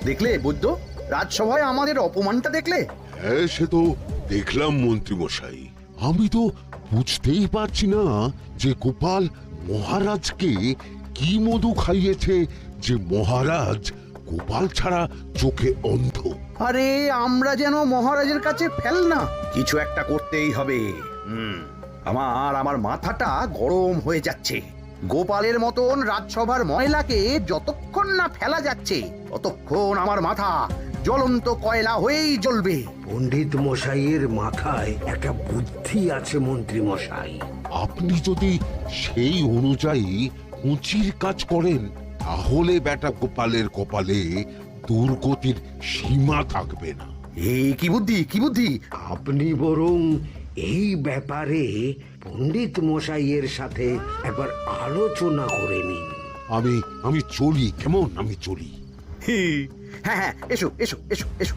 দেখলে বৈদ্য, রাজসভায় আমাদের অপমানটা দেখলে? হ্যাঁ, সে তো দেখলাম মন্ত্রী মশাই। আমি তো বুঝতেই পারছি না যে গোপাল মহারাজকে কি মধু খাইয়েছে যে মহারাজ গোপাল ছাড়া চোখে অন্ধ। আরে আমরা যেন মহারাজের কাছে ফেল না, কিছু একটা করতেই হবে। আমার মাথাটা গরম হয়ে যাচ্ছে। গোপালের মতন রাজসভার ময়লাকে যতক্ষণ না ফেলা যাচ্ছে ততক্ষণ আমার মাথা জ্বলন্ত কয়লা হয়েই জ্বলবে। পণ্ডিত মশাইয়ের মাথায় একটা বুদ্ধি আছে মন্ত্রী মশাই। আপনি যদি সেই অনুযায়ী উঁচির কাজ করেন তাহলে বেটা গোপালের কপালে দুর্গতির সীমা থাকবে না। এই কি বুদ্ধি, কি বুদ্ধি? আপনি বরং এই ব্যাপারে পণ্ডিত মশাইয়ের সাথে একবার আলোচনা করে নিন। আমি চলি, কেমন? আমি চলি। হ্যাঁ হ্যাঁ, এসো এসো এসো এসো।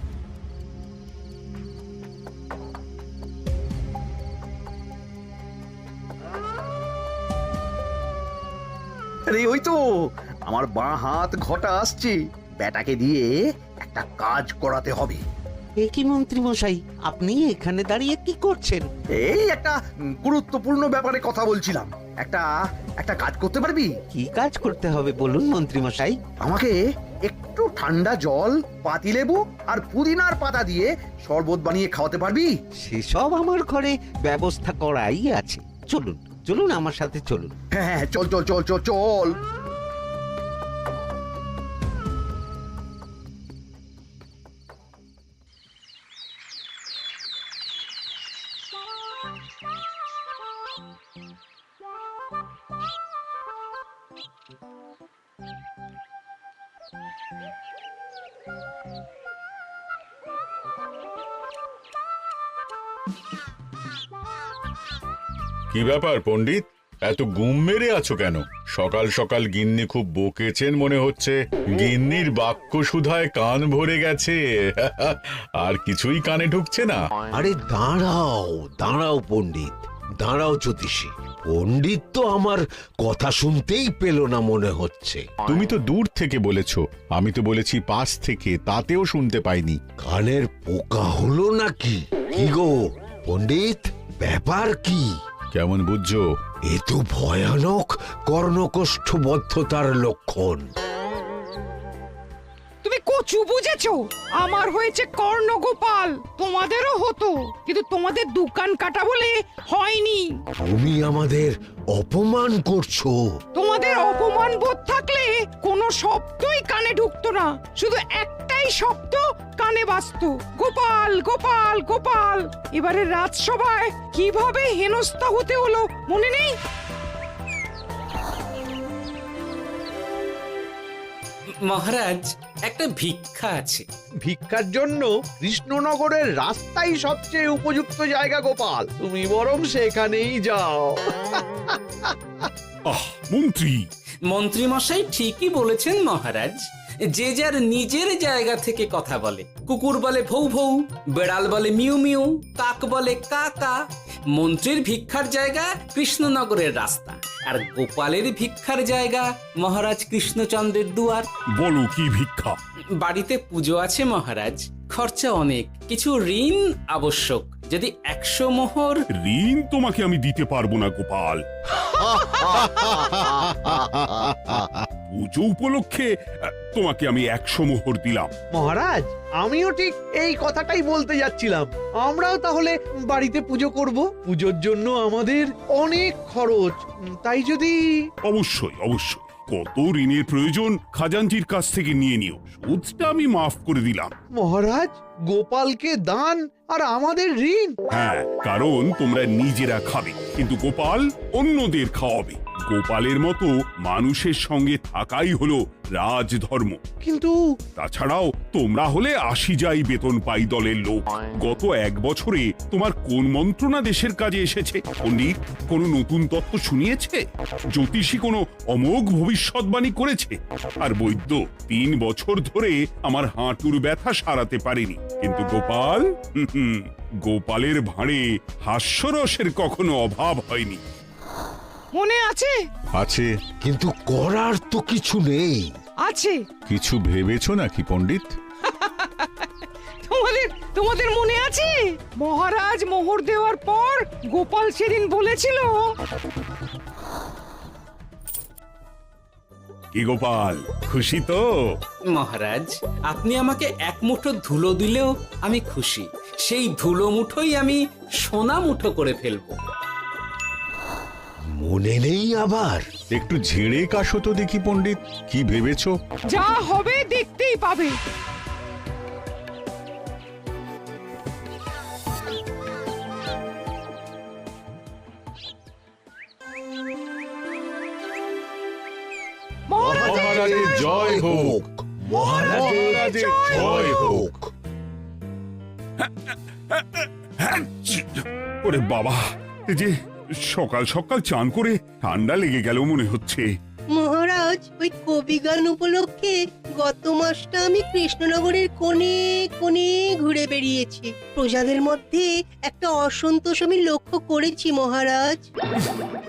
আরে ওই তো আমার বাঁ হাত ঘটা আসছে, বেটাকে দিয়ে একটা কাজ করাতে হবে। এ কি মন্ত্রী মশাই, আপনি এখানে দাঁড়িয়ে কি করছেন? এই একটা গুরুত্বপূর্ণ ব্যাপারে কথা বলছিলাম। একটা একটা কাজ করতে পারবি? কি কাজ করতে হবে বলুন মন্ত্রী মশাই। আমাকে একটু ঠান্ডা জল, পাতিলেবু আর পুদিনার পাতা দিয়ে শরবত বানিয়ে খাওয়াতে পারবি? সেসব আমার ঘরে ব্যবস্থা করাই আছে। চলুন চলুন, আমার সাথে চলুন। হ্যাঁ হ্যাঁ, চল চল চল চল চল। কি ব্যাপার পণ্ডিত, এত গুম মেরে আছো কেন? সকাল সকাল গিন্নি খুব বকেছেন মনে হচ্ছে। গিন্নির বাক্য সুধায় কান ভরে গেছে, আর কিছুই কানে ঢুকছে না। আরে দাঁড়াও দাঁড়াও পণ্ডিত, দাঁড়াও জ্যোতিষী। পণ্ডিত তো আমার কথা শুনতেই পেল না মনে হচ্ছে। তুমি তো দূর থেকে বলেছো, আমি তো বলেছি পাশ থেকে, তাতেও শুনতে পাইনি। কানের পোকা হলো নাকি? কি গো পণ্ডিত, ব্যাপার কি? কেমন বুঝছো? এ তো ভয়ানক কর্ণকোষ্ঠবদ্ধতার লক্ষণ। তুমি কচু বুঝেছো? আমার হয়েছে কর্ণগোপাল, তোমাদেরও হতো, কিন্তু তোমাদের দোকান কাটা বলে হয়নি। তুমি আমাদের অপমান করছো। তোমাদের অপমান বোধ থাকলে কোনো শব্দই কানে ঢুকতো না, শুধু একটাই শব্দ কানে বাজতো, গোপাল গোপাল গোপাল। এবারে রাজসভায় কিভাবে হেনস্থা হতে হলো মনে নেই? মহারাজ, একটা ভিক্ষা আছে। ভিক্ষার জন্য কৃষ্ণনগরের রাস্তাই সবচেয়ে উপযুক্ত জায়গা গোপাল, তুমি বরং সেখানেই যাও। মন্ত্রী, মন্ত্রী মশাই ঠিকই বলেছেন মহারাজ। যে যার নিজের জায়গা থেকে কথা বলে। কুকুর বলে ভৌ ভৌ, বেড়াল বলে মিউ মিউ, কাক বলে কা কা। মন্ত্রীর ভিক্ষার জায়গা কৃষ্ণনগরের রাস্তা, আর গোপালের ভিক্ষার জায়গা মহারাজ কৃষ্ণচন্দ্রের দুয়ার। বলো কি ভিক্ষা? বাড়িতে পুজো আছে মহারাজ, খরচা অনেক, কিছু ঋণ আবশ্যক। যদি 100 মোহর। ঋণ তোমাকে আমি দিতে পারবো না গোপাল। পুজো উপলক্ষে তোমাকে আমি 100 মোহর দিলাম। মহারাজ, আমিও ঠিক এই কথাটাই বলতে যাচ্ছিলাম। আমরাও তাহলে বাড়িতে পুজো করব। পুজোর জন্য আমাদের অনেক খরচ, তাই যদি... অবশ্যই অবশ্যই, কত ঋণের প্রয়োজন খাজাঞ্চির কাছ থেকে নিয়ে নিও, সুদটা আমি মাফ করে দিলাম। মহারাজ, গোপালকে দান আর আমাদের ঋণ? হ্যাঁ, কারণ তোমরা নিজেরা খাবে, কিন্তু গোপাল অন্যদের খাওয়াবে। গোপালের মতো মানুষের সঙ্গে থাকাই হলো রাজধর্ম। কিন্তু তাছাড়াও তোমরা হলে 80 যাই বেতন পাই দলের লোক। গত 1 বছরে তোমার কোন মন্ত্রণা দেশের কাজে এসেছে? পণ্ডিত কোনো নতুন তত্ত্ব শুনিয়েছে? জ্যোতিষী কোনো অমোঘ ভবিষ্যৎবাণী করেছে? আর বৈদ্য 3 বছর ধরে আমার হাঁটুর ব্যথা সারাতে পারেনি। কিন্তু গোপাল, গোপালের ভাঁড়ে হাস্যরসের কখনো অভাব হয়নি। মনে আছে? আছে, কিন্তু করার তো কিছু নেই। আছে। কিছু ভেবেছো নাকি পণ্ডিত? তোমাদের মনে আছে মহারাজ মোহর দেওয়ার পর গোপাল সেদিন বলেছিল, কি গোপাল, খুশি তো? মহারাজ, আপনি আমাকে এক মুঠো ধুলো দিলেও আমি খুশি। সেই ধুলো মুঠোই আমি সোনা মুঠো করে ফেলবো। মনে নেই আবার? একটু ঝেড়ে কাশো তো দেখি পণ্ডিত, কি ভেবেছো? যা হবে দেখতেই পাবে। মহারাজের জয় হোক, মহারাজের জয় হোক। ওরে বাবা, এই যে সকাল সকাল চান করে ঠান্ডা লেগে গেল মনে হচ্ছে। মহারাজ, ওই কবি গান উপলক্ষে গত মাসটা আমি কৃষ্ণনগরের কোণে কোণে ঘুরে বেরিয়েছি। প্রজাদের মধ্যে একটা অসন্তোষ আমি লক্ষ্য করেছি মহারাজ।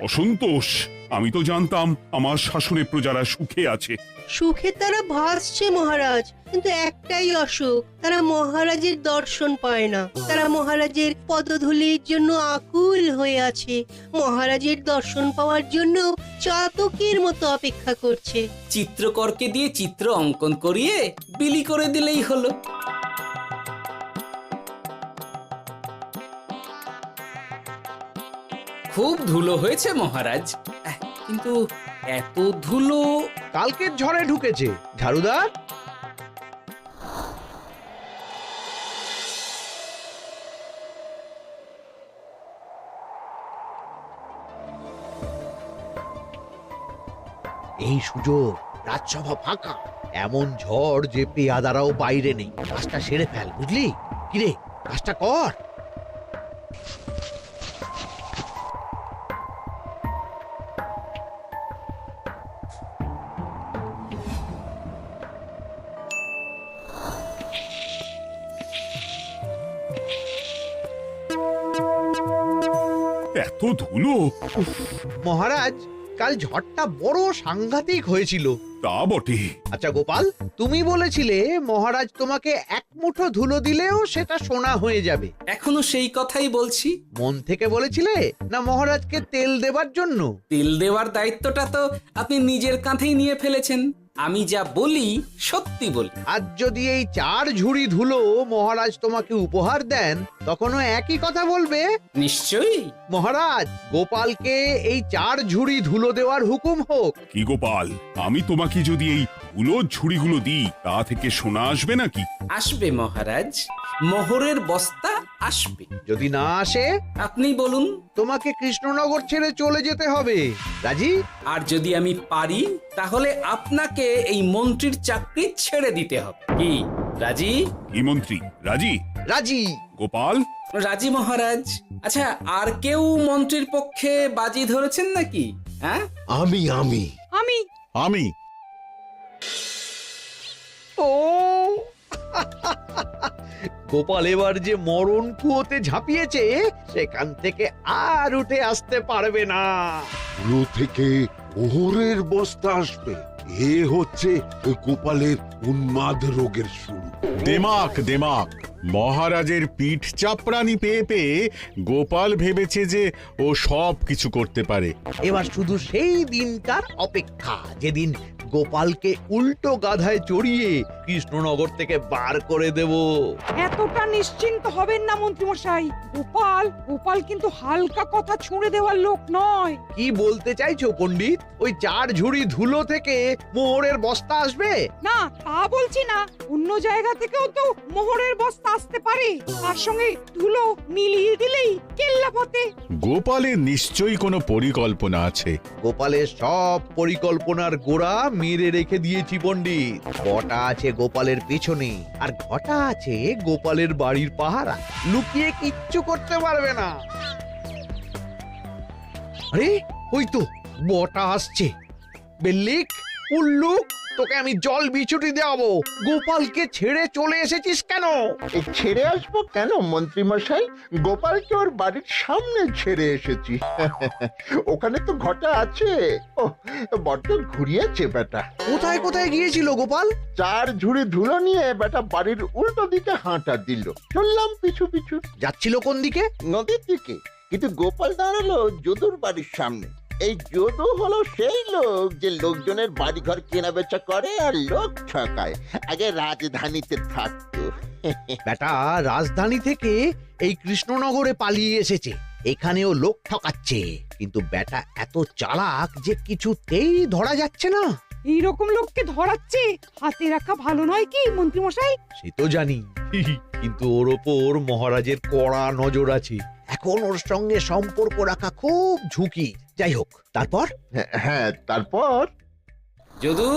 অসন্তোষ? আমি তো জানতাম আমার শাসনে প্রজারা সুখে আছে। সুখে তারা ভাসছে মহারাজ, কিন্তু একটাই অসুখ, তারা মহারাজের দর্শন পায় না। তারা মহারাজের পদধূলির জন্য আকুল হয়ে আছে, মহারাজের দর্শন পাওয়ার জন্য চাতকের মতো অপেক্ষা করছে। চিত্রকরকে দিয়ে চিত্র অঙ্কন করিয়ে বিলি করে দিলেই হলো। খুব ধুলো হয়েছে মহারাজ, কিন্তু এত ধুলো। কালকের ঝড়ে ঢুকেছে। ঝাড়ুদার, এই সুযোগ, রাজসভা ফাঁকা, এমন ঝড় যে পেয়াদারাও বাইরে নেই। কাজটা সেরে ফেল, বুঝলি? কিরে, কাজটা কর। এত ধুলো! উফ, মহারাজ, কাল ঝড়টা বড় সাংঘাতিক হয়েছিল। তা বটে। আচ্ছা গোপাল, তুমি বলেছিলে মহারাজ তোমাকে এক মুঠো ধুলো দিলেও সেটা সোনা হয়ে যাবে। এখনো সেই কথাই বলছি। মন থেকে বলেছিলে না মহারাজকে তেল দেবার জন্য? তেল দেওয়ার দায়িত্বটা তো আপনি নিজের কাঁধেই নিয়ে ফেলেছেন। আমি যা বলি সত্যি বলি। আজ যদি এই 4 ঝুড়ি ধুলো মহারাজ তোমাকে উপহার দেন, তখনও একই কথা বলবে? নিশ্চয়ই। মহারাজ, গোপালকে এই 4 ঝুড়ি ধুলো দেওয়ার হুকুম হোক। কি গোপাল, আমি তোমাকে যদি এই ধুলো ঝুড়িগুলো দিই, তা থেকে সোনা আসবে নাকি? আসবে মহারাজ, মোহরের বস্তা আসবে। যদি না আসে, আপনি বলুন। তোমাকে কৃষ্ণনগর ছেড়ে চলে যেতে হবে। রাজি? আর যদি আমি পারি, তাহলে আপনাকে এই মন্ত্রীর চাকরি ছেড়ে দিতে হবে। কি রাজি? কি মন্ত্রী, রাজি? রাজি। গোপাল? রাজি মহারাজ। আচ্ছা, আর কেউ মন্ত্রীর পক্ষে বাজি ধরেছেন নাকি? হ্যাঁ, আমি আমি আমি আমি ও গোপাল এবার যে মরণ কুয়োতে ঝাঁপিয়েছে, সেখান থেকে আর উঠে আসতে পারবে না। কুলো থেকে মোহরের বস্তা আসবে, এ হচ্ছে গোপালের উন্মাদ রোগের শুরু। দেমাক দেমাক, মহারাজের পিঠ চাপড়ানি পেয়ে পেয়ে গোপাল ভেবেছে যে ও সব কিছু করতে পারে। এবার শুধু সেই দিনটার অপেক্ষা, যেদিন গোপালকে উল্টো গাধায় চড়িয়ে কৃষ্ণনগর থেকে বার করে দেব। এতটা নিশ্চিন্ত হবেন না মন্ত্রী মশাই। গোপাল কিন্তু হালকা কথা ছুঁড়ে দেওয়ার লোক নয়। কি বলতে চাইছো পণ্ডিত? ওই 4 ঝুড়ি ধুলো থেকে মোহরের বস্তা আসবে? না, তা বলছি না। অন্য জায়গা থেকেও তো মোহরের বস্তা আসতে পারে। তার সঙ্গে ধুলো মিলিয়ে দিলেই কেল্লা ফতে। গোপালের নিশ্চয়ই কোনো পরিকল্পনা আছে। গোপালের সব পরিকল্পনার গোড়া মেরে রেখে দিয়েছি পণ্ডিত। ঘটা আছে গোপালের পেছনে, আর ঘটা আছে গোপালের বাড়ির পাহারা। লুকিয়ে কিচ্ছু করতে পারবে না। আরে ওই তো বটা আসছে। বেল্লিক, উল্লুক, তোকে আমি জল বিছুটি দেওয়াবো। গোপালকে ছেড়ে চলে এসেছিস কেন? ছেড়ে আসবো কেন মন্ত্রী মশাই? গোপালকে ওর বাড়ির সামনে ছেড়ে এসেছি। ওখানে তো ঘটা আছে। ও বড্ড ঘুরিয়েছে বেটা। কোথায় কোথায় গিয়েছিল গোপাল? 4 ঝুড়ি ধুলো নিয়ে বেটা বাড়ির উল্টো দিকে হাঁটা দিল। চললাম পিছু পিছু। যাচ্ছিল কোন দিকে? নদীর দিকে। কিন্তু গোপাল দাঁড়ালো যদুর বাড়ির সামনে। এই যদু হলো সেই লোক যে লোকজনের বাড়িঘর কেনা বেচা করে আর লোক ঠকায়। আগে রাজধানীতে থাকতো। বেটা রাজধানী থেকে এই কৃষ্ণনগরে পালিয়ে এসেছে, এখানেও লোক ঠকাচ্ছে। কিন্তু বেটা এত চালাক যে কিছুতেই ধরা যাচ্ছে না। এইরকম লোককে ধরাচ্ছে হাতে রাখা ভালো নয় কি মন্ত্রী মশাই? সে তো জানি, কিন্তু ওর ওপর মহারাজের কড়া নজর আছে। এখন ওর সঙ্গে সম্পর্ক রাখা খুব ঝুঁকি। যাই হোক, তারপর? হ্যাঁ তারপর যদু,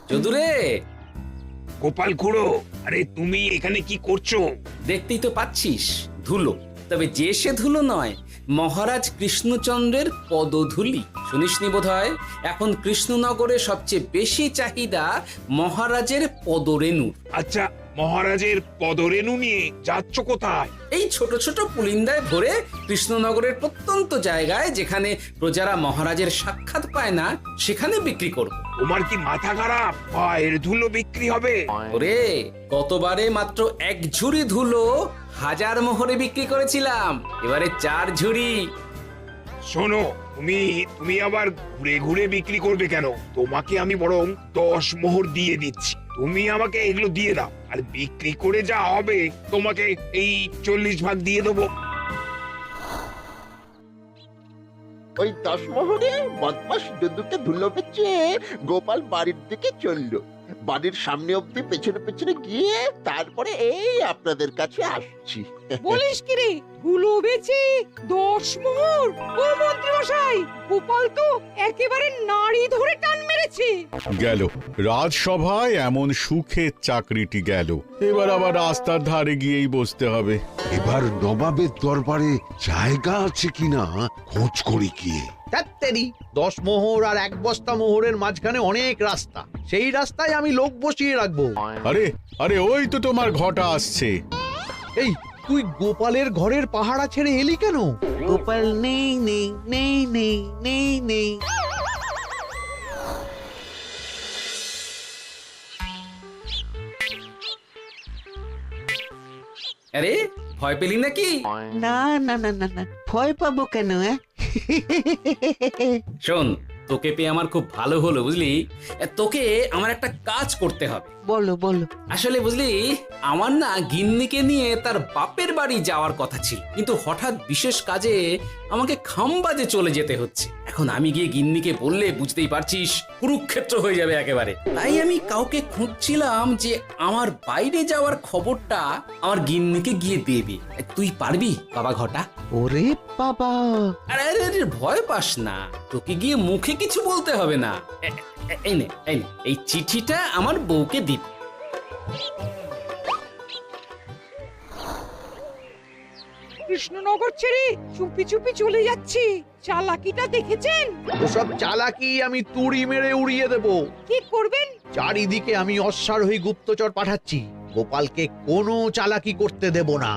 যদু রে, গোপাল খুড়ো, আরে তুমি এখানে কি করছো? দেখতেই তো পাচ্ছিস ধুলো। তবে যে সে ধুলো নয়, মহারাজ কৃষ্ণচন্দ্রের পদধূলি। শুনিসনি বোধহয় এখন কৃষ্ণনগরে সবচেয়ে বেশি চাহিদা মহারাজের পদরেণু। আচ্ছা, মহারাজের পদরেণু নিয়ে যাচ্ছ কোথায়? এই ছোট ছোট পুলিন্দায় ভরে কৃষ্ণনগরের প্রত্যন্ত জায়গায় যেখানে প্রজারা মহারাজের সাক্ষাৎ পায় না সেখানে বিক্রি করব। তোমার কি মাথা খারাপ? পায়ের ধুলো বিক্রি হবে? ওরে, গতবারে মাত্র 1 ঝুড়ি ধুলো 1000 মোহরে বিক্রি করেছিলাম, এবারে 4 ঝুড়ি। শোনো, তুমি আবার ঘুরে ঘুরে বিক্রি করবে কেন? তোমাকে আমি বরং 10 মোহর দিয়ে দিচ্ছি। তুমি আমাকে এগুলো দিয়ে দাও, আর বিক্রি করে যা হবে তোমাকে এই 40 ভাগ দিয়ে দেবো। ওই 10 মোহরে বদমাস যদুকে ধুলো বেচে গোপাল বাড়ির দিকে চললো। বাড়ির সামনে অব্দি পেছনে পেছনে গিয়ে তারপরে এই আপনাদের কাছে আসছি। বলিস কি রে, ধুলো বেচে 10 মোহর? ও মন্ত্রী মশাই, গোপাল তো একেবারে নাড়ি ধরে টান মেরেছে। গেল রাজসভায় এমন সুখের চাকরিটি গেল। এবার আবার রাস্তার ধারে গিয়েই বসতে হবে। এবার নবাবের দরবারে জায়গা আছে কিনা খোঁজ করি গিয়ে। ধ্যাত্তেরি, 10 মোহর আর 1 বস্তা মোহরের মাঝখানে অনেক রাস্তা। সেই রাস্তায় আমি লোক বসিয়ে রাখবো। আরে আরে, ওই তো তোমার ঘটা আসছে। এই, তুই গোপালের ঘরের পাহারা ছেড়ে এলি কেন? গোপাল নেই নেই নেই নেই নেই নেই। আরে, ভয় পেলি নাকি? না না না না না, ভয় পাবো কেন? শোন, তোকে পেয়ে আমার খুব ভালো হলো বুঝলি। তোকে আমার একটা কাজ করতে হবে। বলো বলো। আসলে বুঝলি, আমার না গিন্নিকে নিয়ে তার বাপের বাড়ি যাওয়ার কথা ছিল, কিন্তু হঠাৎ বিশেষ কাজে আমাকে খামবাজে চলে যেতে হচ্ছে। এখন আমি গিয়ে গিন্নিকে বললে বুঝতেই পারছিস কুরুক্ষেত্র হয়ে যাবে একেবারে। তাই আমি কাউকে খুঁজছিলাম যে আমার বাইরে যাওয়ার খবরটা আমার গিন্নিকে গিয়ে দেবে। তুই পারবি বাবা ঘটা? ওরে বাবা! আরে আরে আরে, ভয় পাস না, তোকে গিয়ে মুখে কিছু বলতে হবে না। এই নে, এই চিঠিটা আমার বউকে দিবি। কৃষ্ণনগর ছেড়ে চুপি চুপি চলে যাচ্ছি, চালাকিটা দেখেছেন? ওসব চালাকি আমি তুড়ি মেরে উড়িয়ে দেব। কি করবেন? চারিদিকে আমি অশ্বারোহী গুপ্তচর পাঠাচ্ছি। গোপালকে কোনো চালাকি করতে দেব না।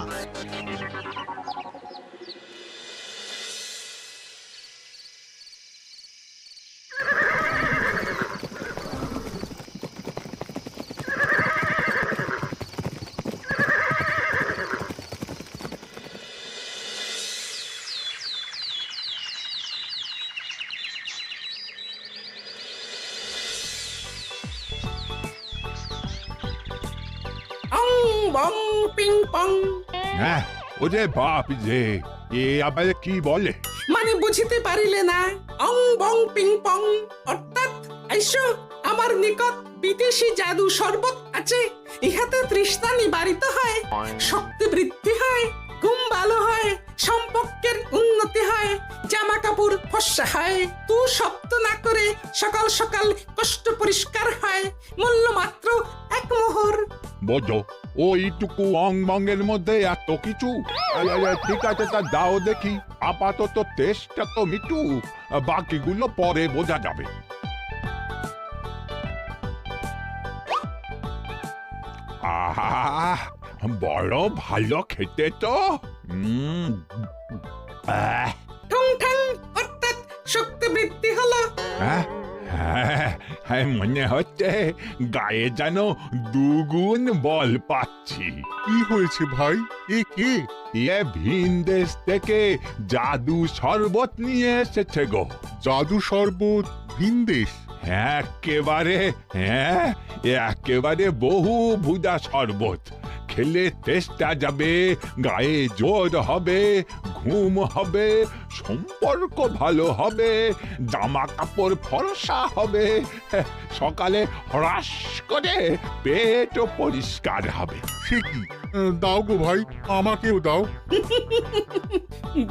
অং বং পিং পং। হ্যাঁ, ওরে বাপ রে, এ আবার কি বলে? মানে বুঝিতে পারিলে না? অং বং পিং পং অর্থাৎ আইসো আমার নিকট বিদেশি জাদু শরবত আছে। ইহাতে তৃষ্ণা নিবারিত হয়, শক্তি বৃদ্ধি হয়, ঘুম ভালো হয়, সম্পর্কের উন্নতি হয়, জামা কাপড় ফর্সা হয়, তু শব্দ না করে সকাল সকাল কষ্ট পরিষ্কার হয়। মূল্য মাত্র 1 মোহর। বোঝো, ওইটুকু অং বঙ্গের মধ্যে এত কিছু? ঠিক আছে, তা দাও দেখি। আপাতত টেস্টটা তো মিটু, বাকিগুলো পরে বোঝা যাবে। আহ বড় ভালো খেতে তো আহ, ঠং ঠং অর্থাৎ শক্তি বৃদ্ধি হলো। হ্যাঁ হ্যাঁ মনে হচ্ছে গায়ে যেন দুগুণ বল পাচ্ছি। কি হয়েছে ভাই? এ কে? এ ভিন দেশ থেকে জাদু শরবত নিয়ে এসেছে গো। জাদু শরবত ভিন দেশ? একেবারে বহু ভুজা শরবত। খেলে তেষ্টা যাবে, গায়ে জোর হবে, ঘুম হবে, সম্পর্ক ভালো হবে, জামা কাপড় ফর্সা হবে, সকালে হ্রাস করে পেটও পরিষ্কার হবে। সে কি? দাও গো ভাই, আমাকেও দাও।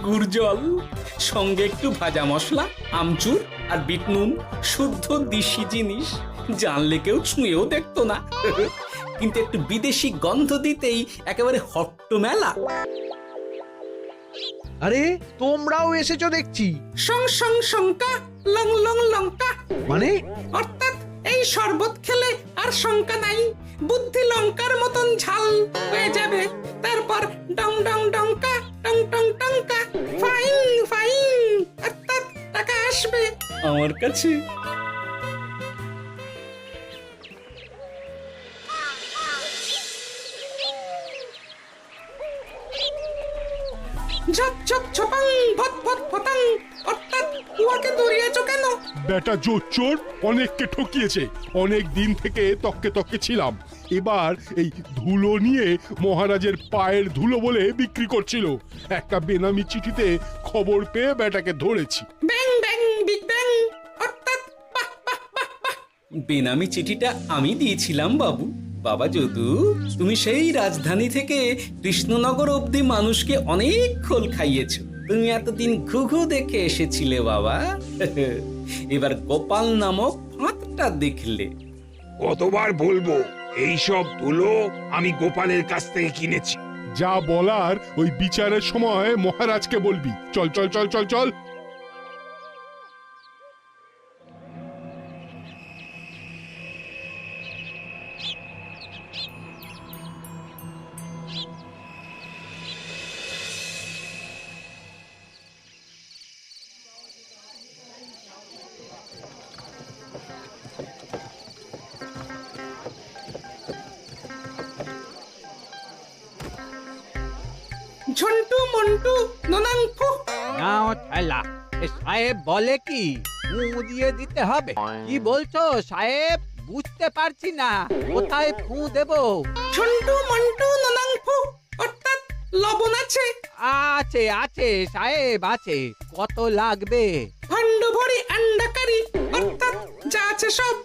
গুড় জল, সঙ্গে একটু ভাজা মশলা, আমচুর আর বিট নুন, শুদ্ধ দেশি জিনিস। জানলে কেউ ছুঁয়েও দেখতো না, কিন্তু একটু বিদেশি গন্ধ দিতেই একেবারে হট্ট মেলা। আরে তোমরাও এসেছো দেখছি। সং সং শঙ্কা লং লং লঙ্কা, মানে অর্থাৎ এই শরবত খেলে আর শঙ্কা নাই, বুদ্ধি লঙ্কার মতন ঝাল হয়ে যাবে। তারপর ডং ডং ডঙ্কা টং টং টঙ্কা, ফাইন ফাইন, অর্থাৎ টাকা আসবে আমার কাছে। ঝপ ঝপ ঝপাং ভট ভট ফটাং, অর্থাৎ উহাকে দৌড়িয়েছো কেন? বেটা জোচ্চোর অনেককে ঠকিয়েছে। অনেক দিন থেকে তককে তককে ছিলাম। এবার এই ধুলো নিয়ে মহারাজের পায়ের ধুলো বলে বিক্রি করছিল। একটা বেনামি চিঠিতে খবর পেয়ে বেটাকে ধরেছি। ব্যাং ব্যাং বিগ ব্যাং, অর্থাৎ বাহ বাহ বাহ বাহ। বেনামি চিঠিটা আমি দিয়েছিলাম বাবু। বাবা যদু, তুমি সেই রাজধানী থেকে কৃষ্ণনগর অবধি মানুষকে অনেক খোল খাইয়েছো। তুমি এতদিন ঘুঘু দেখে এসেছিলে বাবা, এবার গোপাল নামক ফাঁদটা দেখলে। কতবার বলবো এইসব ধুলো আমি গোপালের কাছ থেকে কিনেছি। যা বলার ওই বিচারের সময় মহারাজকে বলবি। চল চল চল চল চল। ঝন্টু মন্টু ননাং ফু। নাও ঠেলা। সাহেব বলে কি ফু দিয়ে দিতে হবে? কি বলছো সাহেব? বুঝতে পারছি না, কোথায় ফু দেব? ঝন্টু মন্টু ননাং ফু, অর্থাৎ লবণ আছে? আছে আছে সাহেব আছে। কত লাগবে? ভণ্ড ভরি আন্ডাকারি, অর্থাৎ যা আছে সব।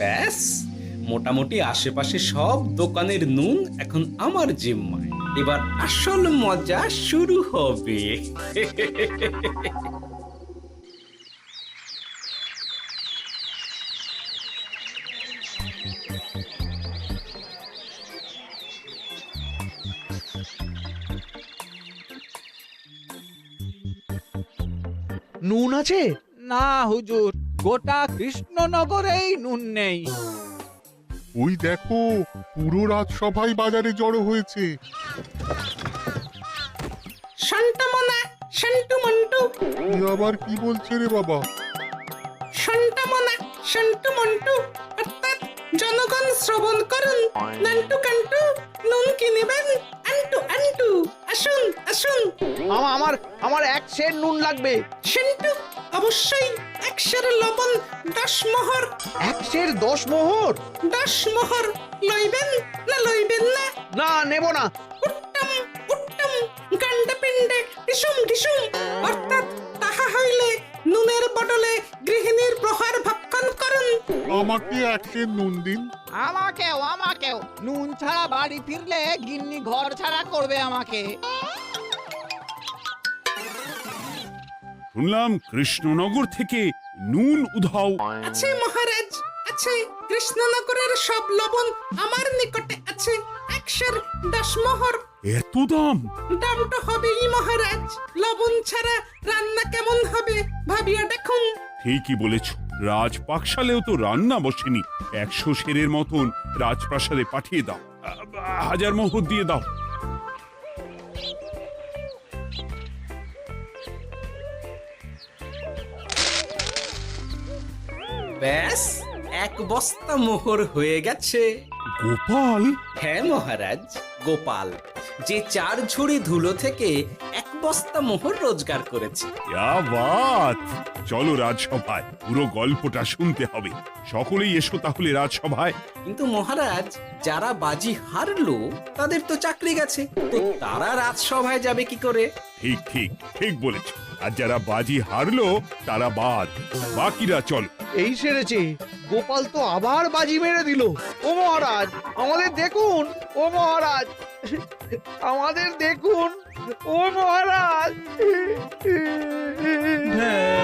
ব্যাস, মোটামুটি আশেপাশে সব দোকানের নুন এখন আমার জিম্মায়। এবার আসল মজা শুরু হবে। নুন আছে? না হুজুর, গোটা কৃষ্ণনগরেই নুন নেই। ওই দেখো, পুরো রাজসভাই বাজারে জড়ো হয়েছে। শান্তামনা শান্টু মন্টু, এ আবার কি বলছে রে বাবা? শান্তামনা শান্টু মন্টু, অর্থাৎ জনগণ শ্রবণ করুন। নান্টু কান্টু নুন কিনেবেন, আন্টু আন্টু, আসুন আসুন। আমার আমার এক সের নুন লাগবে। শান্টু অবশ্যই 100 লবণ 10 মোহর। 10 মোহর? 10 মোহর লইবেন না লইবেন না? না, নেব না। উত্তম উত্তম, গান্ডা পিণ্ডে ঢিসুম ঢিসুম, অর্থাৎ তাহা হইলে নুনের বদলে গৃহিণীর প্রহার ভক্ষণ করুন। আমাকে 1 সের নুন দিন। আমাকেও আমাকেও। নুন ছাড়া বাড়ি ফিরলে গিন্নি ঘর ছাড়া করবে আমাকে। শুনলাম কৃষ্ণনগর থেকে নুন উধাও। আছে মহারাজ, আছে। কৃষ্ণনগরের সব লবণ আমার নিকটে আছে। 110 মোহর। এত দাম? দাম তো হবেই মহারাজ, লবণ ছাড়া রান্না কেমন হবে ভাবিয়া দেখুন। ঠিকই বলেছ, রাজপাকশালেও তো রান্না বসেনি। 100 সেরের মতন রাজপ্রাসাদে পাঠিয়ে দাও। 1000 মোহর দিয়ে দাও। ব্যাস 1 বস্তা মোহর হয়ে গেছে। গোপাল, হ্যাঁ মহারাজ, গোপাল যে 4 ঝুড়ি ধুলো থেকে 1 বস্তা মোহর রোজগার করেছে। ইয়া বাত! চলো রাজসভায়, পুরো গল্পটা শুনতে হবে। সকলেই এসো তাহলে রাজসভায়। কিন্তু মহারাজ, যারা বাজি হারলো তাদের তো চাকরি গেছে, তো তারা রাজসভায় যাবে কি করে? ঠিক ঠিক ঠিক বলেছ। আর যারা বাজি হারলো তারা বাদ, বাকিরা চলো। এই সেরেছে, গোপাল তো আবার বাজি মেরে দিল। ও মহারাজ, আমাদের দেখুন। ও মহারাজ, আমাদের দেখুন। ও মহারাজ। হ্যাঁ